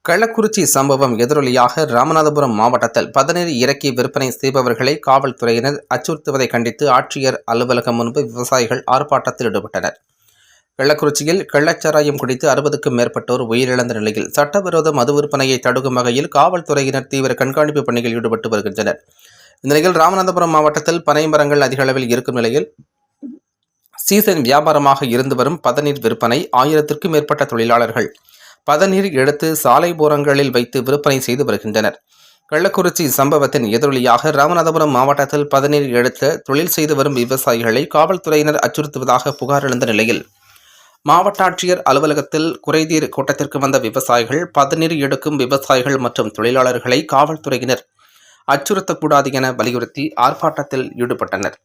கள்ளக்குறிச்சி சம்பவம் எதிரொலியாக ராமநாதபுரம் மாவட்டத்தில் பதநீர் இறக்கி விற்பனை செய்பவர்களை காவல்துறையினர் அச்சுறுத்துவதை கண்டித்து ஆட்சியர் அலுவலகம் முன்பு விவசாயிகள் ஆர்ப்பாட்டத்தில் ஈடுபட்டனர். கள்ளக்குறிச்சியில் கள்ளச்சாராயம் குடித்து 60க்கும் மேற்பட்டோர் உயிரிழந்த நிலையில் சட்டவிரோத மது விற்பனையை தடுக்கும் வகையில் காவல்துறையினர் தீவிர கண்காணிப்பு பணியில் ஈடுபட்டு வருகின்றனர். இந்த நிலையில் ராமநாதபுரம் மாவட்டத்தில் பனை மரங்கள் அதிக அளவில் இருக்கும் நிலையில் சீசன் வியாபாரமாக இருந்து வரும் பதநீர் விற்பனை 1000க்கும் மேற்பட்ட தொழிலாளர்கள் பதநீர் எடுத்து சாலை ஓரங்களில் வைத்து விற்பனை செய்து வருகின்றனர். கள்ளக்குறிச்சி சம்பவத்தின் எதிரொலியாக ராமநாதபுரம் மாவட்டத்தில் பதநீர் எடுத்து தொழில் செய்து வரும் விவசாயிகளை காவல்துறையினர் அச்சுறுத்துவதாக புகார் எழுந்த நிலையில் மாவட்ட ஆட்சியர் அலுவலகத்தில் குறைதீர் கூட்டத்திற்கு வந்த விவசாயிகள் பதநீர் எடுக்கும் விவசாயிகள் மற்றும் தொழிலாளர்களை காவல்துறையினர் அச்சுறுத்தக்கூடாது என வலியுறுத்தி ஆர்ப்பாட்டத்தில் ஈடுபட்டனர்.